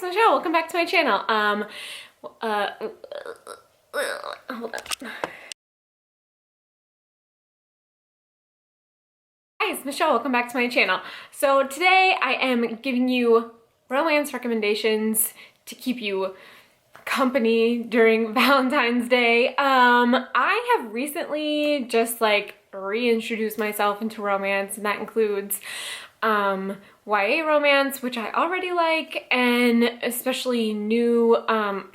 it's Michelle. Welcome back to my channel. Hold up. Hi, it's Michelle. Welcome back to my channel. So today I am giving you romance recommendations to keep you company during Valentine's Day. I have recently just like reintroduced myself into romance, and that includes YA romance, which I already like, and especially new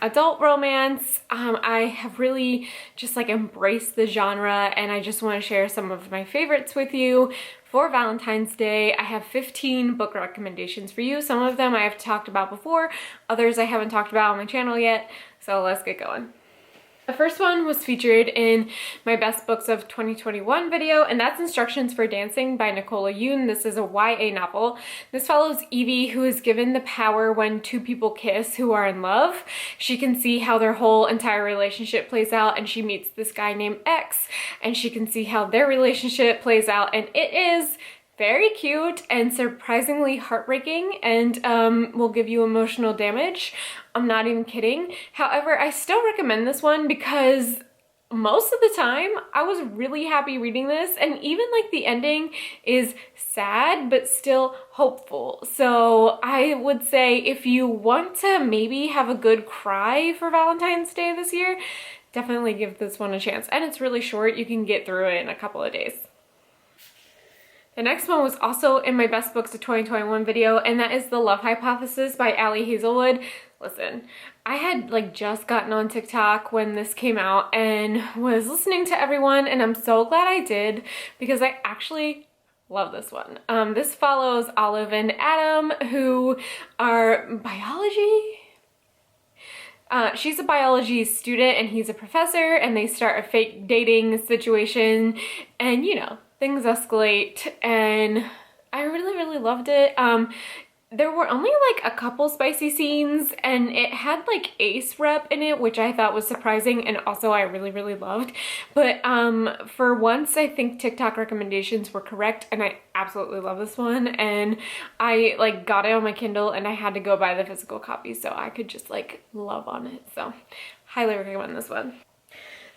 adult romance. I have really just like embraced the genre, and I just want to share some of my favorites with you for Valentine's Day. I have 15 book recommendations for you. Some of them I have talked about before, others I haven't talked about on my channel yet, so let's get going. The first one was featured in my best books of 2021 video, and that's Instructions for Dancing by Nicola Yoon. This is a YA novel. This follows Evie, who is given the power when two people kiss who are in love. She can see how their whole entire relationship plays out, and she meets this guy named X, and she can see how their relationship plays out, and it is very cute and surprisingly heartbreaking, and will give you emotional damage. I'm not even kidding. However, I still recommend this one because most of the time I was really happy reading this, and even like the ending is sad but still hopeful. So I would say if you want to maybe have a good cry for Valentine's Day this year, definitely give this one a chance. And it's really short. You can get through it in a couple of days. The next one was also in my best books of 2021 video, and that is The Love Hypothesis by Ali Hazelwood. Listen, I had like just gotten on TikTok when this came out and was listening to everyone, and I'm so glad I did because I actually love this one. This follows Olive and Adam, who are biology. She's a biology student and he's a professor, and they start a fake dating situation, and you know, things escalate, and I really loved it. There were only like a couple spicy scenes, and it had like Ace rep in it, which I thought was surprising, and also I really loved. But for once, I think TikTok recommendations were correct, and I absolutely love this one. And I like got it on my Kindle, and I had to go buy the physical copy so I could just like love on it. So highly recommend this one.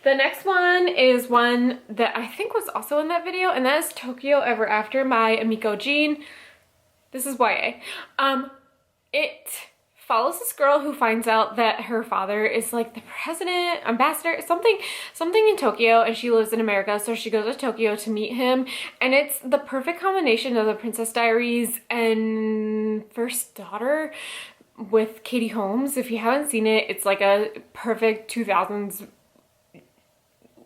The next one is one that I think was also in that video, and that is Tokyo Ever After by Emiko Jean. This is YA. It follows this girl who finds out that her father is like the president, ambassador, something in Tokyo, and she lives in America, so she goes to Tokyo to meet him, and it's the perfect combination of The Princess Diaries and First Daughter with Katie Holmes. If you haven't seen it, it's like a perfect 2000s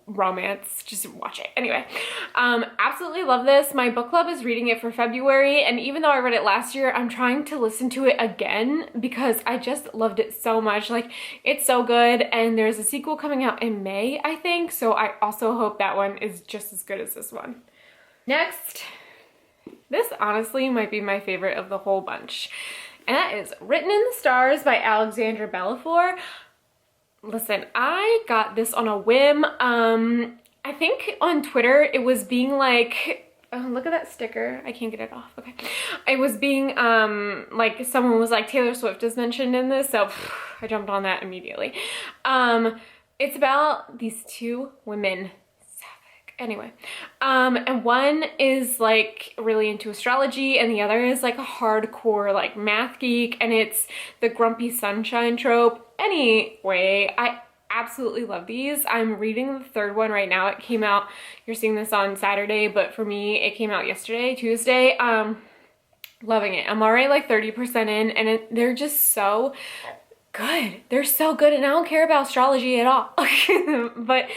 romance. Just watch it. Anyway, absolutely love this. My book club is reading it for February, and even though I read it last year, I'm trying to listen to it again because I just loved it so much. Like, it's so good, and there's a sequel coming out in May, I think, so I also hope that one is just as good as this one. Next, this honestly might be my favorite of the whole bunch, and that is Written in the Stars by Alexandra Bellafour. Listen, I got this on a whim. I think on Twitter it was being like, oh, look at that sticker. I can't get it off. Okay. It was being like someone was like, Taylor Swift is mentioned in this, so I jumped on that immediately. It's about these two women. Anyway, and one is like really into astrology, and the other is like a hardcore like math geek, and it's the grumpy sunshine trope. Anyway, I absolutely love these. I'm reading the third one right now. It came out, you're seeing this on Saturday, but for me it came out yesterday, Tuesday. Loving it. I'm already like 30% in, and they're just so good. They're so good, and I don't care about astrology at all. But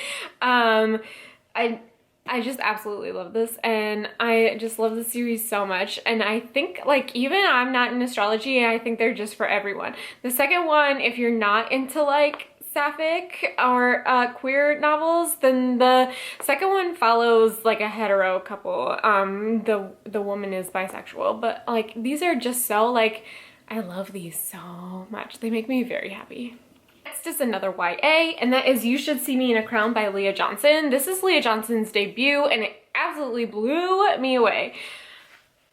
I just absolutely love this, and I just love the series so much, and I think like even I'm not in astrology, I think they're just for everyone. The second one, if you're not into like sapphic or queer novels, then the second one follows like a hetero couple. The woman is bisexual, but like these are just so like, I love these so much. They make me very happy. Next is another YA, and that is You Should See Me in a Crown by Leah Johnson. This is Leah Johnson's debut, and it absolutely blew me away.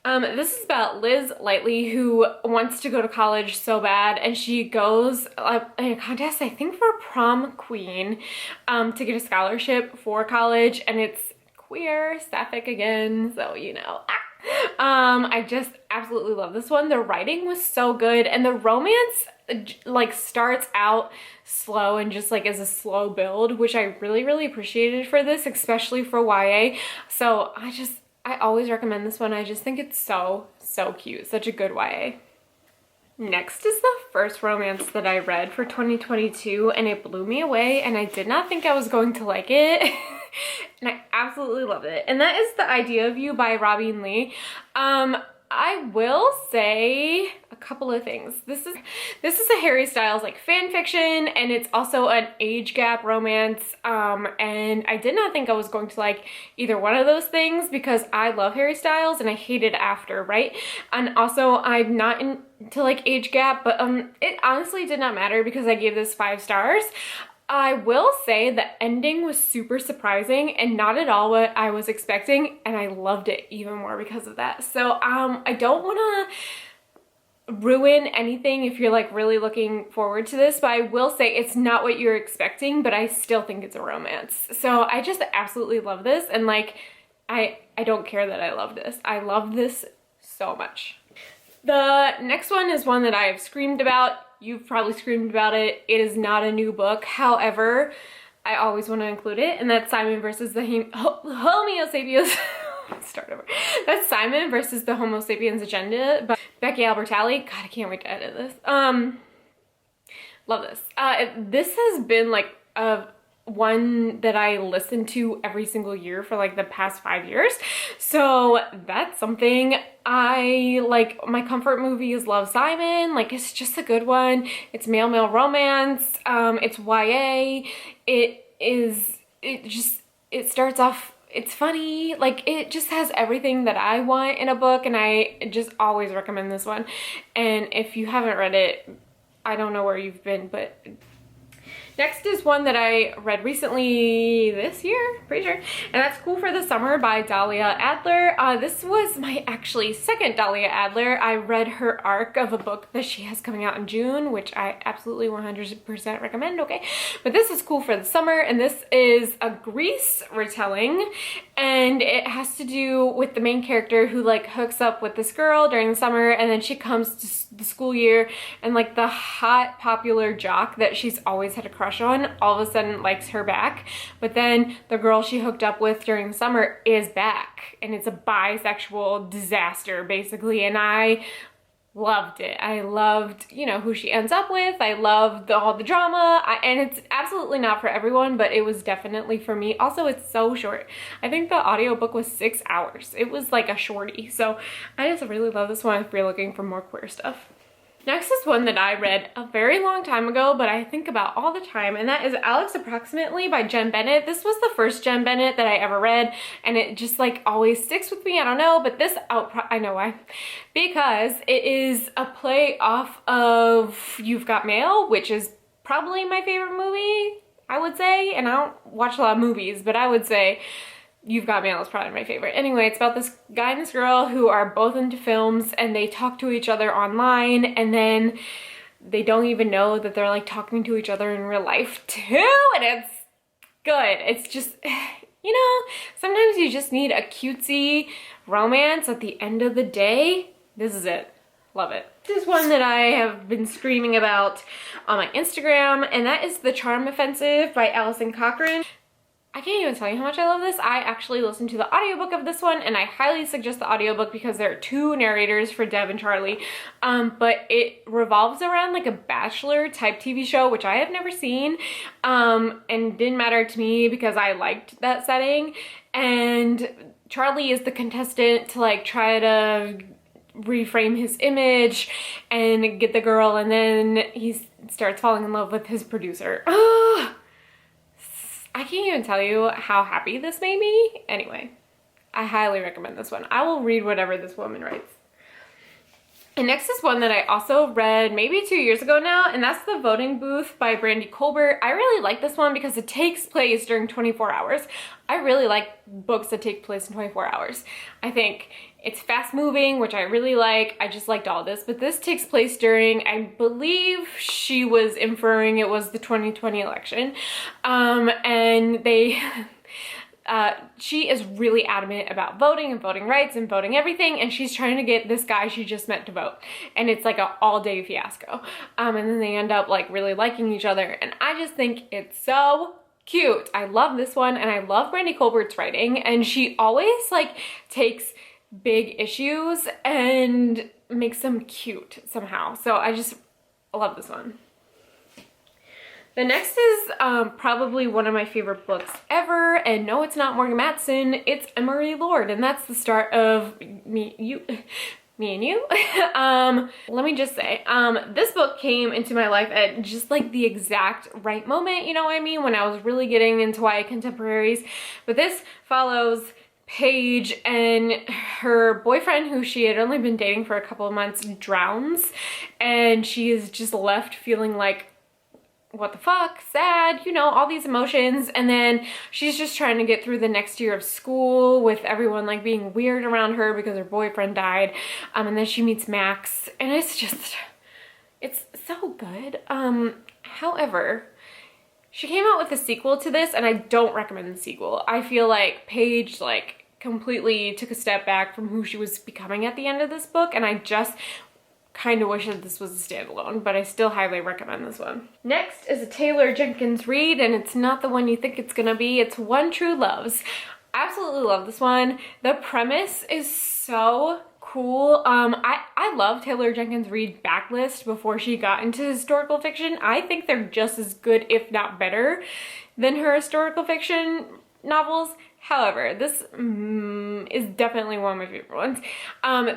This is about Liz Lightly, who wants to go to college so bad, and she goes in a contest, I think for prom queen, to get a scholarship for college, and it's queer, sapphic again, so you know. I just absolutely love this one. The writing was so good, and the romance like starts out slow and just like is a slow build, which I really appreciated for this, especially for YA. So I always recommend this one. I just think it's so cute. Such a good YA. Next is the first romance that I read for 2022, and it blew me away, and I did not think I was going to like it. And I absolutely loved it. And that is The Idea of You by Robin Lee. I will say a couple of things. This is a Harry Styles like fan fiction, and it's also an age gap romance. And I did not think I was going to like either one of those things because I love Harry Styles and I hated After, right? And also I'm not into like age gap, but it honestly did not matter because I gave this 5 stars. I will say the ending was super surprising and not at all what I was expecting, and I loved it even more because of that. So I don't want to ruin anything if you're like really looking forward to this, but I will say it's not what you're expecting, but I still think it's a romance. So I just absolutely love this, and like I don't care that I love this. I love this so much. The next one is one that I've screamed about. You've probably screamed about it. It is not a new book. However, I always want to include it, and that's Simon versus the Homo Sapiens. Start over. That's Simon versus the Homo Sapiens Agenda by Becky Albertalli. God, I can't wait to edit this. Love this. This has been like one that I listen to every single year for like the past 5 years. So that's something. I like, my comfort movie is Love, Simon. Like, it's just a good one. It's male romance. It's YA. It starts off, it's funny. Like, it just has everything that I want in a book, and I just always recommend this one. And if you haven't read it, I don't know where you've been, but next is one that I read recently this year, pretty sure, and that's Cool for the Summer by Dahlia Adler. This was my actually second Dahlia Adler. I read her arc of a book that she has coming out in June, which I absolutely 100% recommend, okay? But this is Cool for the Summer, and this is a Grease retelling, and it has to do with the main character who like hooks up with this girl during the summer, and then she comes to the school year, and like the hot popular jock that she's always had a crush on all of a sudden likes her back, but then the girl she hooked up with during the summer is back, and it's a bisexual disaster basically, and I loved it. I loved, you know, who she ends up with. I loved all the drama, and it's absolutely not for everyone, but it was definitely for me. Also, it's so short. I think the audiobook was 6 hours. It was like a shorty, so I just really love this one if you're looking for more queer stuff. Next is one that I read a very long time ago, but I think about all the time, and that is Alex Approximately by Jen Bennett. This was the first Jen Bennett that I ever read, and it just like always sticks with me. I don't know, but this, I know why. Because it is a play off of You've Got Mail, which is probably my favorite movie, I would say, and I don't watch a lot of movies, but I would say You've Got Mail is probably my favorite. Anyway, it's about this guy and this girl who are both into films, and they talk to each other online, and then they don't even know that they're like talking to each other in real life too, and it's good. It's just, you know, sometimes you just need a cutesy romance at the end of the day. This is it. Love it. This is one that I have been screaming about on my Instagram, and that is The Charm Offensive by Allison Cochran. I can't even tell you how much I love this. I actually listened to the audiobook of this one, and I highly suggest the audiobook because there are 2 narrators for Deb and Charlie. But it revolves around like a Bachelor type TV show, which I have never seen, and didn't matter to me because I liked that setting. And Charlie is the contestant to like try to reframe his image and get the girl, and then he starts falling in love with his producer. I can't even tell you how happy this made me. Anyway, I highly recommend this one. I will read whatever this woman writes. And next is one that I also read maybe 2 years ago now, and that's The Voting Booth by Brandy Colbert. I really like this one because it takes place during 24 hours. I really like books that take place in 24 hours. I think It's fast moving, which I really like. I just liked all this, but this takes place during, I believe she was inferring it was the 2020 election. And she is really adamant about voting and voting rights and voting everything, and she's trying to get this guy she just met to vote, and it's like an all-day fiasco. And then they end up like really liking each other, and I just think it's so cute. I love this one, and I love Brandy Colbert's writing, and she always like takes big issues and makes them cute somehow. So I just love this one. The next is probably one of my favorite books ever, and no, it's not Morgan Matson, it's Emery Lord, and that's the start of me and you. Let me just say, this book came into my life at just like the exact right moment, you know what I mean, when I was really getting into YA contemporaries. But this follows Paige, and her boyfriend, who she had only been dating for a couple of months, drowns, and she is just left feeling like, what the fuck, sad, you know, all these emotions. And then she's just trying to get through the next year of school with everyone like being weird around her because her boyfriend died. And then she meets Max, and it's so good. However, she came out with a sequel to this, and I don't recommend the sequel. I feel like Paige like completely took a step back from who she was becoming at the end of this book, and I just kind of wish that this was a standalone, but I still highly recommend this one. Next is a Taylor Jenkins Reid, and it's not the one you think it's gonna be. It's One True Loves. Absolutely love this one. The premise is so cool. I love Taylor Jenkins Reid's backlist before she got into historical fiction. I think they're just as good, if not better, than her historical fiction novels. However, this is definitely one of my favorite ones.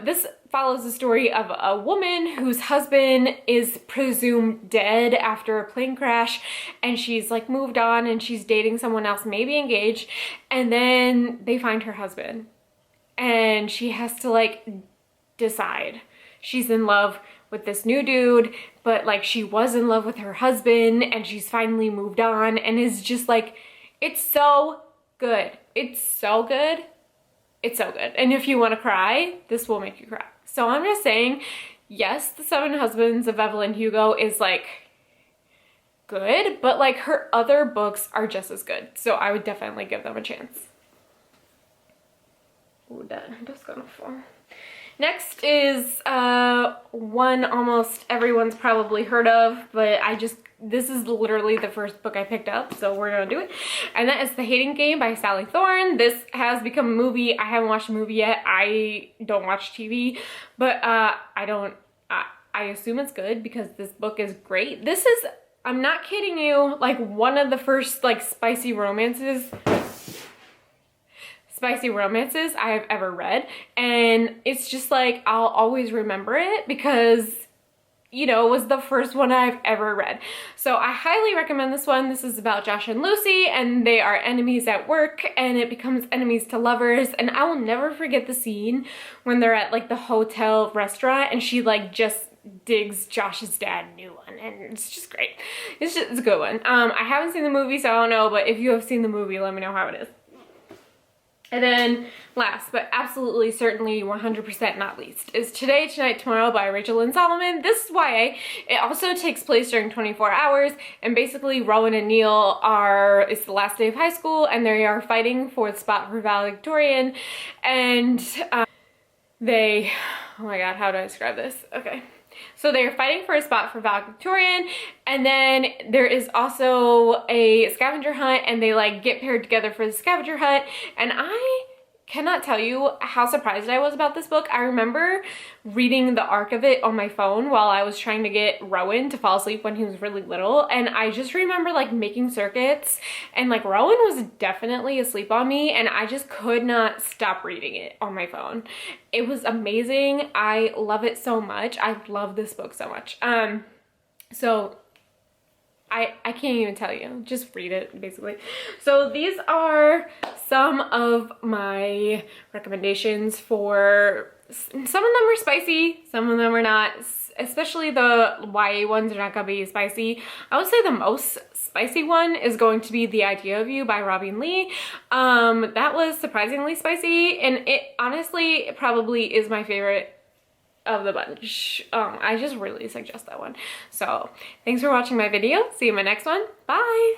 This follows the story of a woman whose husband is presumed dead after a plane crash, and she's like moved on and she's dating someone else, maybe engaged, and then they find her husband, and she has to like decide. She's in love with this new dude, but like she was in love with her husband, and she's finally moved on, and is just like, it's so good. It's so good. It's so good. And if you want to cry, this will make you cry. So I'm just saying, yes, The Seven Husbands of Evelyn Hugo is like good, but like her other books are just as good. So I would definitely give them a chance. Ooh, that's gonna fall. Next is one almost everyone's probably heard of, but this is literally the first book I picked up, so we're gonna do it. And that is The Hating Game by Sally Thorne. This has become a movie. I haven't watched the movie yet. I don't watch TV, but I assume it's good because this book is great. This is, I'm not kidding you, like one of the first like spicy romances I have ever read, and it's just like I'll always remember it because, you know, it was the first one I've ever read. So I highly recommend this one. This is about Josh and Lucy, and they are enemies at work, and it becomes enemies to lovers. And I will never forget the scene when they're at like the hotel restaurant, and she like just digs Josh's dad a new one, and it's just great. It's a good one. I haven't seen the movie, so I don't know, but if you have seen the movie, let me know how it is. And then last, but absolutely certainly 100% not least, is Today, Tonight, Tomorrow by Rachel Lynn Solomon. This is YA. It also takes place during 24 hours, and basically Rowan and Neil it's the last day of high school, and they are fighting for the spot for valedictorian, and oh my god, how do I describe this? Okay. So they're fighting for a spot for valedictorian, and then there is also a scavenger hunt, and they like get paired together for the scavenger hunt. And I cannot tell you how surprised I was about this book. I remember reading the arc of it on my phone while I was trying to get Rowan to fall asleep when he was really little, and I just remember like making circuits, and like Rowan was definitely asleep on me, and I just could not stop reading it on my phone. It was amazing. I love it so much. I love this book so much. So I can't even tell you, just read it basically. So these are some of my recommendations for some of them are spicy, some of them are not. Especially the YA ones are not gonna be spicy. I would say the most spicy one is going to be The Idea of You by Robin Lee. That was surprisingly spicy, and it honestly probably is my favorite of the bunch. I just really suggest that one. So thanks for watching my video. See you in my next one. Bye.